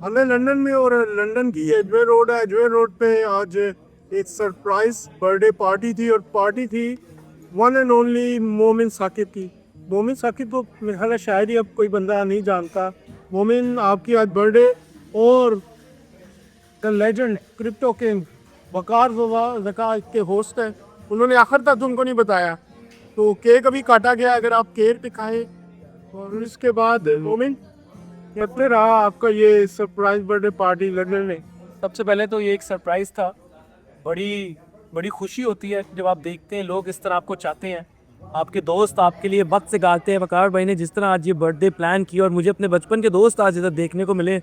हमें लंदन में और लंदन की एजवे रोड है। एजवे रोड पे आज एक सरप्राइज बर्थडे पार्टी थी और पार्टी थी वन एंड ओनली मोमिन साकिब की। मोमिन साकिब को मेरे ख्याल है शायद ही अब कोई बंदा नहीं जानता। मोमिन आपकी आज बर्थडे और द लेजेंड क्रिप्टो किंग वकार ज़का के होस्ट है। उन्होंने आखिर तक उनको नहीं बताया, तो केक अभी काटा गया, अगर आप केक दिखाएं। और इसके बाद मोमिन कैसे रहा आपका ये सरप्राइज बर्थडे पार्टी लंदन में? सबसे पहले तो ये एक सरप्राइज़ था। बड़ी बड़ी खुशी होती है जब आप देखते हैं लोग इस तरह आपको चाहते हैं, आपके दोस्त आपके लिए वक्त से गाते हैं। वकार भाई ने जिस तरह आज ये बर्थडे प्लान किया और मुझे अपने बचपन के दोस्त आज इधर देखने को मिले,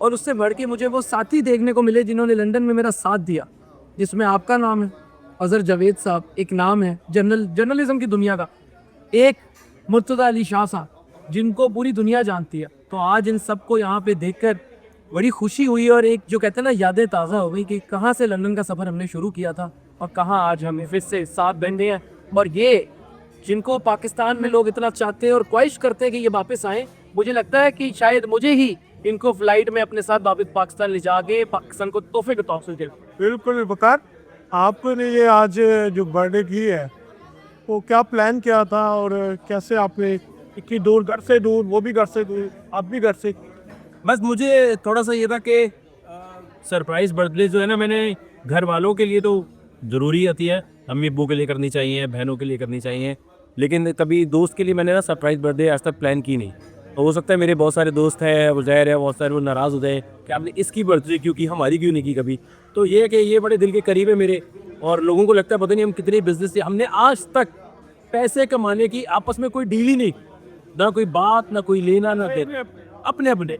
और उससे बढ़ के मुझे वो साथी देखने को मिले जिन्होंने लंदन में मेरा साथ दिया, जिसमें आपका नाम है, अजहर जावेद साहब एक नाम है जर्नलिज्म की दुनिया का, एक मुर्तज़ा अली शाह साहब जिनको पूरी दुनिया जानती है। तो आज इन सबको यहाँ पे देखकर बड़ी खुशी हुई और एक जो कहते हैं ना यादें ताज़ा हो गई कि कहाँ से लंदन का सफ़र हमने शुरू किया था और कहाँ आज हम फिर से साथ बंधे हैं। और ये जिनको पाकिस्तान में लोग इतना चाहते हैं और ख्वाहिश करते हैं कि ये वापस आएँ, मुझे लगता है कि शायद मुझे ही इनको फ्लाइट में अपने साथ वापस पाकिस्तान ले जाके पाकिस्तान को तोहफे के तौर से। बिल्कुल वकार, आपने ये आज जो बर्थडे की है वो क्या प्लान किया था और कैसे आपने इतनी दूर, घर से दूर, वो भी घर से दूर, आप भी घर से? बस मुझे थोड़ा सा ये था कि सरप्राइज़ बर्थडे जो है ना, मैंने घर वालों के लिए तो ज़रूरी होती है, अम्मी अब्बू के लिए करनी चाहिए, बहनों के लिए करनी चाहिए, लेकिन कभी दोस्त के लिए मैंने ना सरप्राइज़ बर्थडे आज तक प्लान की नहीं। तो हो सकता है मेरे बहुत सारे दोस्त हैं, उज़ैर है, बहुत सारे वो नाराज़ हो जाए कि आपने इसकी बर्थडे क्यों की, हमारी क्यों नहीं की कभी। तो ये है कि ये बड़े दिल के करीब है मेरे, और लोगों को लगता है पता नहीं हम कितने बिजनेस से, हमने आज तक पैसे कमाने की आपस में कोई डील ही नहीं, ना कोई बात, ना कोई लेना ना देना, अपने अपने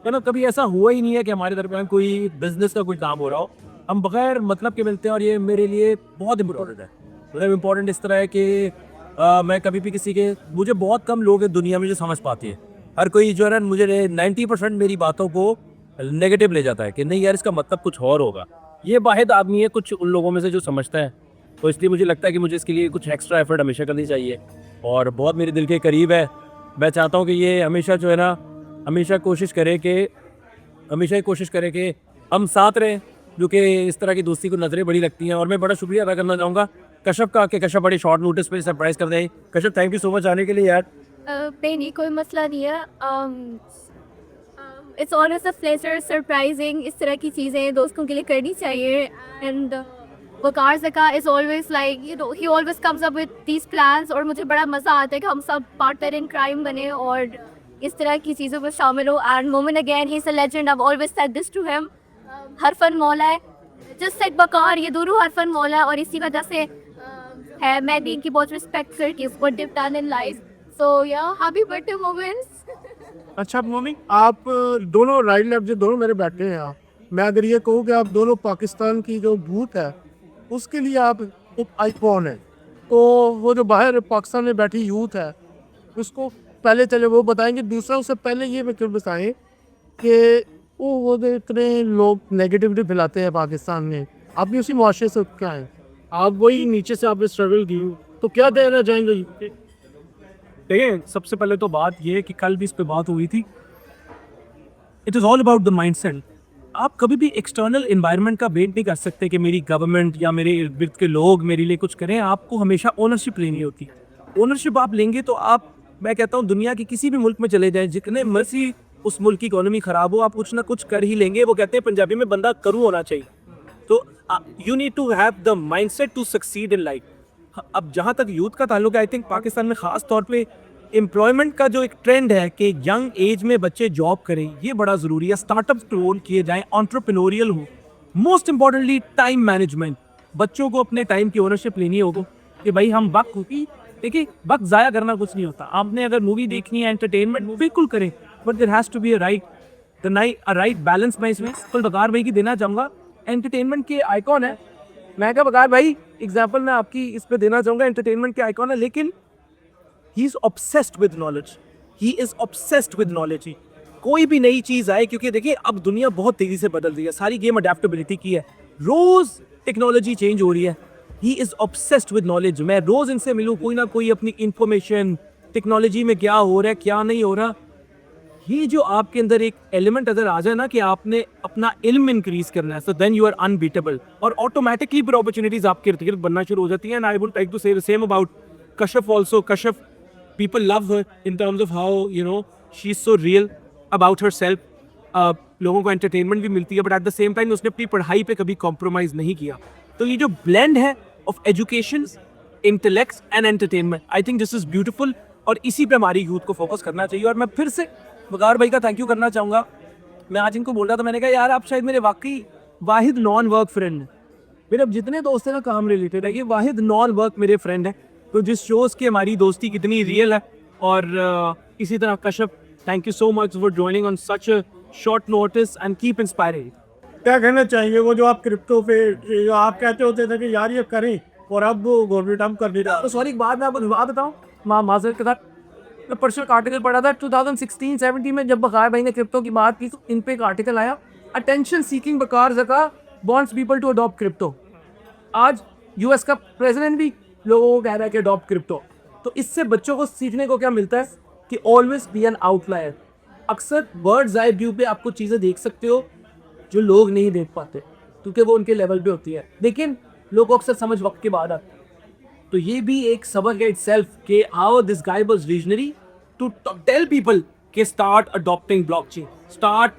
है ना। कभी ऐसा हुआ ही नहीं है कि हमारे दरमियान कोई बिजनेस का कोई काम हो रहा हो, हम बगैर मतलब के मिलते हैं। और ये मेरे लिए बहुत इंपॉर्टेंट है। मतलब इंपॉर्टेंट इस तरह है कि मैं कभी भी किसी के, मुझे बहुत कम लोग हैं दुनिया में जो समझ पाते हैं। हर कोई जो है ना, मुझे 90% मेरी बातों को नेगेटिव ले जाता है कि नहीं यार इसका मतलब कुछ और होगा। ये वाहिद आदमी है कुछ उन लोगों में से जो समझता है। तो इसलिए मुझे लगता है कि मुझे इसके लिए कुछ एक्स्ट्रा एफर्ट हमेशा करनी चाहिए, और बहुत मेरे दिल के करीब है। मैं चाहता हूँ कि ये हमेशा जो है ना, हमेशा कोशिश करें कि हम साथ रहें, क्योंकि इस तरह की दोस्ती को नज़रें बड़ी लगती हैं। और मैं बड़ा शुक्रिया अदा करना चाहूँगा कश्यप का कि कश्यप बड़े शॉर्ट नोटिस पे सरप्राइज़ कर दें। Kashyap thank you so much आने के लिए यार। नहीं, कोई मसला नहीं है। It's always a pleasure surprising. इस तरह की चीज़ें दोस्तों के लिए करनी चाहिए। And Waqar Zaka is always like he always comes up with these plans, और मुझे बड़ा मज़ा आता है कि हम सब पार्टनर इन क्राइम बने और इस तरह की चीज़ों में शामिल हो। And Momin again he is a legend, I have always said this to him. हरफन मौला है, जस्ट लाइक वकार, ये दोनों हरफन मौला है, और इसी वजह से है मैं भी इनकी बहुत रिस्पेक्ट करती हूँ what they done in life. So yeah happy birthday moments. अच्छा मोमिन, आप दोनों राइट लेफ्ट जो दोनों मेरे बैठे हैं यहाँ, मैं अगर ये कहूँ कि आप दोनों पाकिस्तान की जो भूत है उसके लिए आप एक आइकॉन है, तो वो जो बाहर पाकिस्तान में बैठी यूथ है उसको पहले चले वो बताएंगे। दूसरा उससे पहले ये क्यों बताएं कि वो जो इतने लोग नेगेटिविटी फैलाते हैं पाकिस्तान में, आप भी उसी मुआशरे से क्या है, आप वही नीचे से आपने स्ट्रगल की, तो क्या देना चाहेंगे? देखिए, सबसे पहले तो बात ये है कि कल भी इस पे बात हुई थी, it is all about the mindset. आप कभी भी एक्सटर्नल इन्वायरमेंट का वेट नहीं कर सकते कि मेरी गवर्नमेंट या मेरे इर्द गिर्द के लोग मेरे लिए कुछ करें। आपको हमेशा ओनरशिप लेनी होती है। ओनरशिप आप लेंगे तो आप, मैं कहता हूँ दुनिया के किसी भी मुल्क में चले जाएं, जितने मर्जी उस मुल्क की इकोनॉमी ख़राब हो, आप कुछ ना कुछ कर ही लेंगे। वो कहते हैं पंजाबी में बंदा करू होना चाहिए। तो you need to have the mindset to succeed in life. अब जहाँ तक यूथ का ताल्लुक है, आई थिंक पाकिस्तान में ख़ास तौर पे एम्प्लॉयमेंट का जो एक ट्रेंड है कि यंग एज में बच्चे जॉब करें, ये बड़ा ज़रूरी है। स्टार्टअप्स क्लोन किए जाएं, एंटरप्रेन्योरियल हो। मोस्ट इंपॉर्टेंटली टाइम मैनेजमेंट, बच्चों को अपने टाइम की ओनरशिप लेनी होगी कि भाई हम वक्त की, देखिए वक्त ज़ाया करना कुछ नहीं होता। आपने अगर मूवी देखनी है, एंटरटेनमेंट बिल्कुल करें, but there has to be a right balance. मैं इसमें कुल बकार भाई की देना चाहूँगा, एंटरटेनमेंट के आइकॉन है। मैं क्या बकार भाई एग्जाम्पल मैं आपकी इस पे देना चाहूँगा, एंटरटेनमेंट के आइकॉन है, लेकिन he is obsessed with knowledge. He is obsessed with knowledge. कोई भी नई चीज़ आए, क्योंकि देखिए अब दुनिया बहुत तेज़ी से बदल रही है, सारी गेम अडेप्टेबिलिटी की है, रोज़ टेक्नोलॉजी चेंज हो रही है। He is obsessed with knowledge. मैं रोज़ इनसे मिलूँ, कोई ना कोई अपनी इंफॉर्मेशन, टेक्नोलॉजी में क्या हो रहा है क्या नहीं हो रहा, ये जो आपके अंदर एक एलिमेंट अगर आ जाए ना कि आपने अपना इल्म इंक्रीज करना है, so then you are unbeatable, और ऑटोमेटिकली फिर अपॉर्चुनिटीज आपके इर्द गिर्द बनना शुरू हो जाती हैं. And I would like to say the same about Kashaf also. Kashaf, people love her in terms of how, you know, she's so real about herself. लोगों को एंटरटेनमेंट भी मिलती है, but at the same time उसने अपनी पढ़ाई पे कभी कॉम्प्रोमाइज नहीं किया. तो ये जो ब्लेंड है of education, intellect and entertainment, I think this is beautiful, और इसी पे हमारी यूथ को फोकस करना चाहिए. और मैं फिर से वकार भाई का थैंक यू करना चाहूँगा. मैं आज इनको बोल रहा था, मैंने कहा यार आप शायद मेरे वाकई वाहिद नॉन वर्क फ्रेंड हैं. मेरे अब जितने दोस्त हैं ना काम रिलेटेड है, ये वाहिद नॉन वर्क मेरे फ्रेंड हैं. तो जिस शोज की हमारी दोस्ती कितनी रियल है. और इसी तरह Kashaf, thank you so much for joining on such a short notice and keep inspiring. क्या कहना चाहिए वो जो आप क्रिप्टो पे जो आप कहते होते थे कि यार ये करें, और अब गवर्नमेंट हम कर नहीं रहा. तो सॉरी, एक बात मैं आपको बात बताऊँ, माजरत के साथ, मैं परसों एक आर्टिकल पढ़ा था 2016-17 में, जब बकार भाई ने क्रिप्टो की बात की तो इन पे एक आर्टिकल आया, अटेंशन सीकिंग बकार ज़का wants people to adopt crypto. आज यूएस का प्रेसिडेंट भी लोगों को कह रहा है कि अडॉप्ट क्रिप्टो. तो इससे बच्चों को सीखने को क्या मिलता है कि ऑलवेज बी एन आउटलायर. अक्सर बर्ड्स आई व्यू पे आपको चीज़ें देख सकते हो जो लोग नहीं देख पाते, क्योंकि वो उनके लेवल पे होती है, लेकिन लोग अक्सर समझ वक्त के बाद आते. तो ये भी एक सबक है इटसेल्फ कि how this guy was visionary to tell people कि start adopting blockchain, start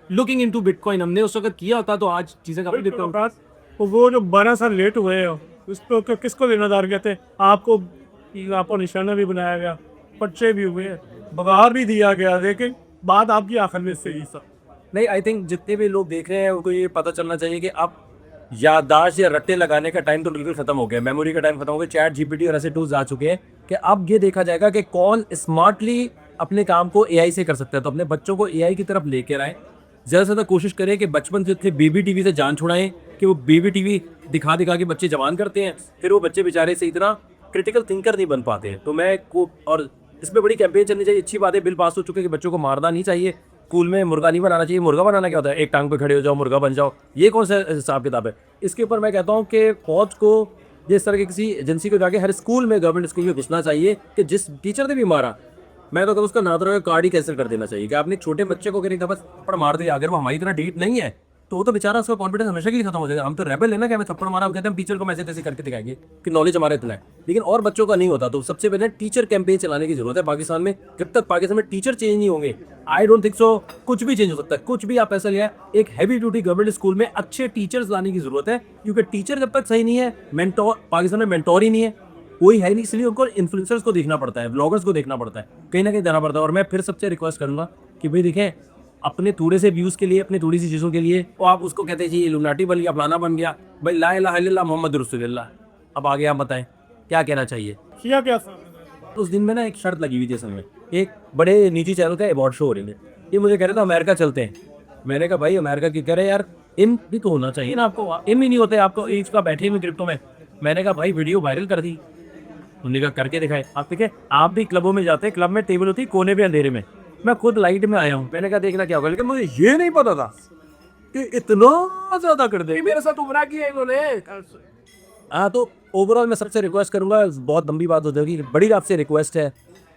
looking into bitcoin. हमने उस वक्त किया होता तो आज चीज़ें काफ़ी डिफरेंट. तो वो जो 12 साल लेट हुए हो उस पर किसको देनादार कहते हैं? आपको निशाना भी बनाया गया, पर्चे भी हुए, बगार भी दिया गया, लेकिन बात आपकी आखिर में सही सब नहीं. आई थिंक जितने भी लोग देख रहे हैं उनको ये पता चलना चाहिए कि अब याददाश्त या रट्टे लगाने का टाइम तो बिल्कुल खत्म हो गया, मेमोरी का टाइम खत्म हो गया. चैट जीपीटी और ऐसे टूल्स आ चुके हैं कि अब ये देखा जाएगा कि कौन स्मार्टली अपने काम को एआई से कर सकता है. तो अपने बच्चों को एआई की तरफ लेकर आए, ज़्यादा से ज़्यादा कोशिश करें कि बचपन से थे बेबी टीवी से जान छुड़ाएं कि वो बेबी टीवी दिखा दिखा के बच्चे जवान करते हैं, फिर वो बच्चे बेचारे से इतना क्रिटिकल थिंकर नहीं बन पाते हैं. तो मैं को और इस पर बड़ी कैंपेन चलनी चाहिए. अच्छी बात है, बिल पास हो चुके हैं कि बच्चों को मारना नहीं चाहिए, स्कूल में मुर्गा नहीं बनाना चाहिए. मुर्गा बनाना क्या होता है? एक टांग पे खड़े हो जाओ, मुर्गा बन जाओ. ये कौन सा हिसाब किताब है? इसके ऊपर मैं कहता हूँ कि फौज को जिस तरह की किसी एजेंसी को जाके हर स्कूल में, गवर्नमेंट स्कूल में घुसना चाहिए कि जिस टीचर ने भी मारा, मैं तो उसका नादरा कार्ड ही कैंसिल कर देना चाहिए कि आपने छोटे बच्चे को नहीं था बस थप्पड़ मार दिया. अगर वो हमारी तरह डीट नहीं है तो वो तो बेचारा उसका कॉन्फिडेंस हमेशा के लिए खत्म हो जाएगा. हम तो रेबल है ना कि हमें थप्पड़ मारा, हम कहते हैं टीचर को मैसेज ऐसे करके दिखाएंगे कि नॉलेज हमारे इतना है, लेकिन और बच्चों का नहीं होता. तो सबसे पहले टीचर कैंपेन चलाने की जरूरत है पाकिस्तान में. जब तक पाकिस्तान में टीचर चेंज नहीं होंगे, आई डोंट थिंक सो कुछ भी चेंज हो सकता है. कुछ भी आप ऐसा लिया, एक हैवी ड्यूटी गवर्नमेंट स्कूल में अच्छे टीचर्स लाने की जरूरत है, क्योंकि टीचर जब तक सही नहीं है, मेंटोर पाकिस्तान में मेंटोर ही नहीं है, कोई है नहीं, इसलिए उनको इन्फ्लुएंसर्स को देखना पड़ता है, ब्लॉगर्स को देखना पड़ता है, कहीं ना कहीं देना पड़ता है. और मैं फिर सबसे रिक्वेस्ट करूंगा कि भाई देखें, अपने थोड़े से व्यूज़ के लिए, अपने थोड़ी सी चीज़ों के लिए वो आप उसको कहते हैं जी इल्यूमिनाटी बन गया, फलाना बन गया. भाई ला इलाहा इल्लल्लाह मोहम्मद रसूलुल्लाह. अब आगे आप बताएं क्या कहना चाहिए. किया क्या? उस दिन में ना एक शर्त लगी हुई थी असल में, एक बड़े निजी चैनल का अवार्ड शो हो रही है, ये मुझे कह रहे थे अमेरिका चलते हैं. मैंने कहा भाई अमेरिका की कह रहे यार, इन भी तो होना चाहिए ना आपको, इन भी नहीं होते आपको, इसका बैठे हुए क्रिप्टो में. मैंने कहा भाई वीडियो वायरल कर दी, उन्होंने कहा करके दिखाए. आप देखे, आप भी क्लबों में जाते हैं, क्लब में टेबल होती है कोने पे अंधेरे में, मैं खुद लाइट में आया हूँ. मैंने कहा देखना क्या होगा, लेकिन मुझे ये नहीं पता था कि इतना ज्यादा कर दे. मेरे साथ उमरा किया इन्होंने. हाँ, तो ओवरऑल मैं सबसे रिक्वेस्ट करूंगा, बहुत लंबी बात हो जाएगी, बड़ी आपसे रिक्वेस्ट है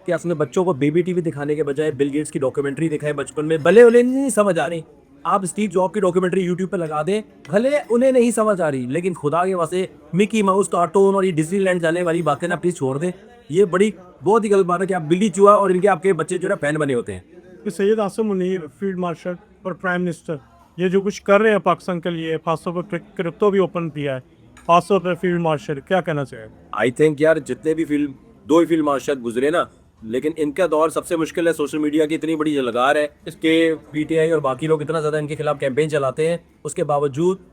कि अपने बच्चों को बेबी टीवी दिखाने के बजाय बिल गेट्स की डॉक्यूमेंट्री दिखाएं बचपन में. भले उन्हें नहीं समझ आ रही, आप स्टीव जॉब की डॉक्यूमेंट्री यूट्यूब पे लगा दें, भले उन्हें नहीं समझ आ रही, लेकिन खुदा के वास्ते मिकी माउस कार्टून और ये डिज्नीलैंड जाने वाली बातें ना प्लीज छोड़ दें. ये बड़ी बहुत ही गलत बात है कि आप बिल्ली चूहा और इनके आपके बच्चे जो है फैन बने होते हैं. कि सैयद आसिम मुनीर, फील्ड मार्शल और प्राइम मिनिस्टर ये जो कुछ कर रहे हैं पाकिस्तान के लिए, खासतौर पर क्रिप्टो भी ओपन किया है, खासतौर पर फील्ड मार्शल, क्या कहना चाहिए? आई थिंक यार जितने भी दो ही फील्ड मार्शल गुजरे ना, लेकिन इनका दौर सबसे मुश्किल है. सोशल मीडिया की इतनी बड़ी लगार है, इसके पीटीआई और बाकी लोग इतना ज़्यादा इनके खिलाफ कैंपेन चलाते हैं, उसके बावजूद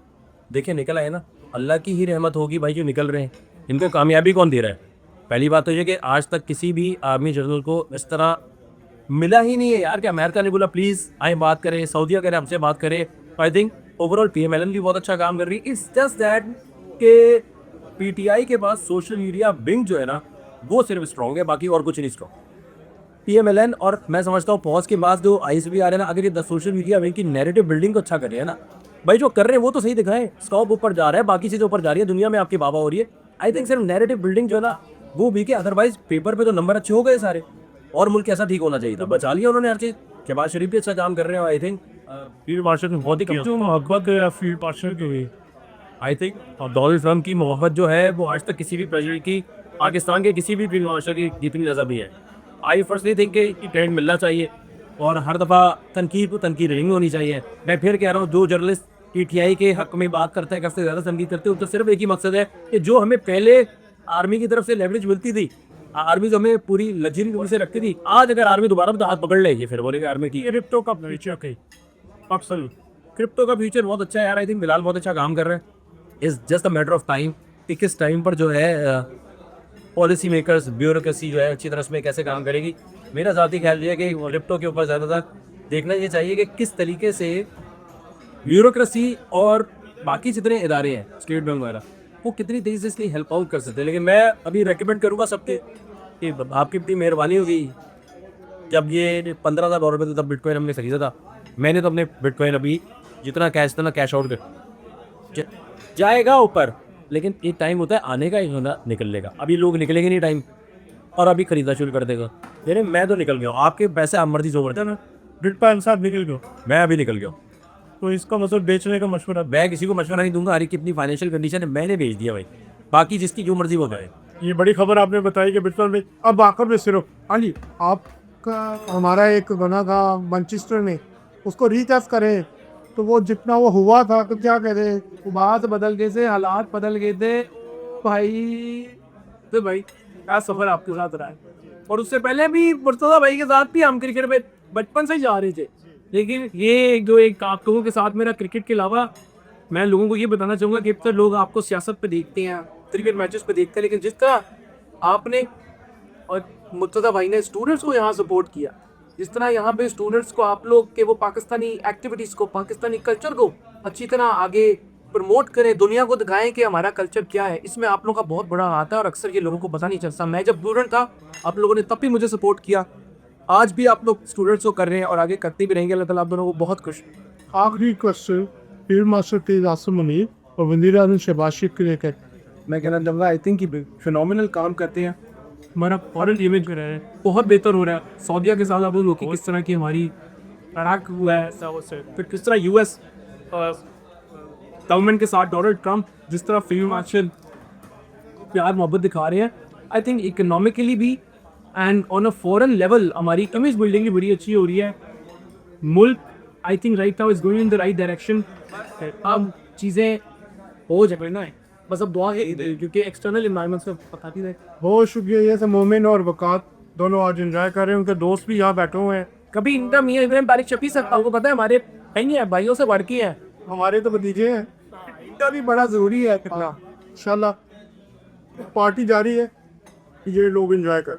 देखिए निकल आए ना. अल्लाह की ही रहमत होगी भाई जो निकल रहे हैं. इनको कामयाबी कौन दे रहा है? पहली बात तो ये कि आज तक किसी भी आर्मी जनरल को इस तरह मिला ही नहीं है यार कि अमेरिका ने बोला प्लीज़ आए बात करें, सऊदीया करें, हमसे बात करें. आई थिंक ओवरऑल पीएमएलएन भी बहुत अच्छा काम कर रही है. इट्स जस्ट दैट कि पीटीआई के पास सोशल मीडिया विंग जो है ना वो सिर्फ स्ट्रॉन्ग है, बाकी और कुछ नहीं स्ट्रॉन्ग. पीएमएलएन और मैं समझता हूँ पहुँच के बाद जो आईएसबी आ रहे हैं ना, अगर ये सोशल मीडिया विंग की नैरेटिव बिल्डिंग को अच्छा कर रहे हैं ना, भाई जो कर रहे हैं वो तो सही दिखाएं. स्टॉक ऊपर जा रहा है, बाकी चीज़ें ऊपर जा रही है, दुनिया में आपकी वाह हो रही है. आई थिंक सिर्फ नैरेटिव बिल्डिंग जो है ना वो भी के, अदरवाइज पेपर पे तो नंबर अच्छे हो गए सारे, और मुल्क ऐसा ठीक होना चाहिए था. बचा लिया उन्होंने हर चीज़. शहबाज शरीफ भी अच्छा काम कर रहे हो आई थिंक फील्ड मार्शल में बहुत ही जो मोहब्बत है फील्ड मार्शल की हुई आई थिंक और डोनाल्ड ट्रम्प की मोहब्बत जो है वो आज तक किसी भी प्रेसिडेंट की पाकिस्तान के किसी भी फील्ड मार्शल की जितनी नजर भी है। आई फर्स्टली थिंक कि ट्रेंड मिलना चाहिए और हर दफ़ा तनकीद को तनकीद नहीं होनी चाहिए। मैं फिर कह रहा हूँ जो जर्नलिस्ट PTI के हक में बात करते हैं सबसे ज़्यादा तनकीद करते हैं उनका सिर्फ एक ही मकसद है कि जो हमें पहले आर्मी की तरफ से लेवरेज मिलती थी, आर्मी जो हमें पूरी लग्जरी से रखती थी, आज अगर आर्मी दोबारा तो हाथ पकड़ लेगी फिर बोलेगा आर्मी की क्रिप्टो का फ्यूचर कहीं अक्सर क्रिप्टो का फ्यूचर बहुत अच्छा है यार। आई थिंक बिलाल बहुत अच्छा काम कर रहे हैं। Is just a matter of time कि किस टाइम पर जो है पॉलिसी मेकर्स ब्यूरोक्रेसी जो है अच्छी तरह से कैसे काम करेगी। मेरा ज़ाती ख्याल ये है कि क्रिप्टो के ऊपर ज़्यादातर देखना ये चाहिए कि किस तरीके से ब्यूरोक्रेसी और बाकी जितने इदारे हैं स्टेट बैंक वगैरह वो कितनी तेज़ी से इसकी हेल्प आउट कर सकते हैं। लेकिन मैं अभी रेकमेंड करूँगा सबके कि आपकी इतनी मेहरबानी होगी। जब ये $15,000 पे तब बिटकॉइन हमने खरीदा था, मैंने तो अपने बिटकॉइन अभी जितना कैश आउट कर जाएगा ऊपर, लेकिन एक टाइम होता है आने का, एक होता है निकलने का। अभी लोग निकलेंगे नहीं टाइम और अभी खरीदना शुरू कर देगा। यानी मैं तो निकल गया हूँ, आपके पैसे आप मर्जी जो बढ़ते हैं ना, बिटकॉइन साथ निकल गयो मैं अभी निकल गया हूँ। तो इसका मतलब बेचने का मशवरा मैं किसी को मशवरा नहीं दूंगा, हर एक की अपनी फाइनेंशियल कंडीशन है, मैंने भेज दिया भाई, बाकी जिसकी जो मर्जी वो करे। ये बड़ी खबर आपने बताई कि बिटकॉइन में अब आखिर में सिर्फ हाँ जी आपका हमारा एक बना था मैनचेस्टर में, उसको रीकैप करें तो वो जितना वो हुआ था तो क्या कह रहे बात बदल गए थे, हालात बदल गए थे भाई। तो भाई क्या सफर आपके साथ रहा है, और उससे पहले भी मुर्तजा भाई के साथ भी हम क्रिकेट में बचपन से ही जा रहे थे। लेकिन ये जो एक आप लोगों के साथ मेरा क्रिकेट के अलावा मैं लोगों को ये बताना चाहूँगा कि अब तक लोग आपको सियासत पे देखते हैं, क्रिकेट मैचेस पे देखते हैं, लेकिन जिस तरह आपने और मुर्तजा भाई ने स्टूडेंट्स को यहाँ सपोर्ट किया, जिस तरह यहाँ पे स्टूडेंट्स को आप लोग के वो पाकिस्तानी एक्टिविटीज़ को, पाकिस्तानी कल्चर को अच्छी तरह आगे प्रमोट करें, दुनिया को दिखाएं कि हमारा कल्चर क्या है, इसमें आप लोगों का बहुत बड़ा हाथ है और अक्सर ये लोगों को पता नहीं चलता। मैं जब स्टूडेंट था आप लोगों ने तब भी मुझे सपोर्ट किया, आज भी आप लोग स्टूडेंट्स को कर रहे हैं और आगे करते भी रहेंगे। अल्लाह ताला आप दोनों को बहुत खुश। आखिरी क्वेश्चन फील्ड मार्शल तेज आसम मुनीर और वज़ीर आज़म शहबाज शरीफ के लेकर मैं कहना चाहूँगा आई थिंक कि फिनोमिनल काम करते हैं, हमारा फॉरेन इमेज में रह रहा है बहुत बेहतर हो रहा है। सऊदीया के साथ आप लोग कि किस तरह की हमारी अटैक हुआ है, फिर किस तरह US गवर्नमेंट के साथ डोनाल्ड ट्रम्प जिस तरह फील्ड मार्शल प्यार मोहब्बत दिखा रहे हैं, आई थिंक इकोनॉमिकली भी and on a foreign level हमारी इमेज बिल्डिंग भी बड़ी अच्छी हो रही है। मुल्क I think right now is going in the right direction. अब चीज़ें हो जाए ना, बस अब दुआ है क्योंकि एक्सटर्नल इन्वायरमेंट से पता नहीं रहे। बहुत शुक्रिया। ये मोमिन और वक़ात दोनों आज एंजॉय कर रहे हैं, उनके दोस्त भी यहाँ बैठे हुए हैं। कभी इनका मियाँ इब्राहिम तारिक शफी साहब आपको पता है हमारे कहीं है भाइयों से बढ़ के है, हमारे तो भतीजे हैं, इनका भी बड़ा ज़रूरी है। इंशाल्लाह पार्टी जारी है, ये लोग एंजॉय कर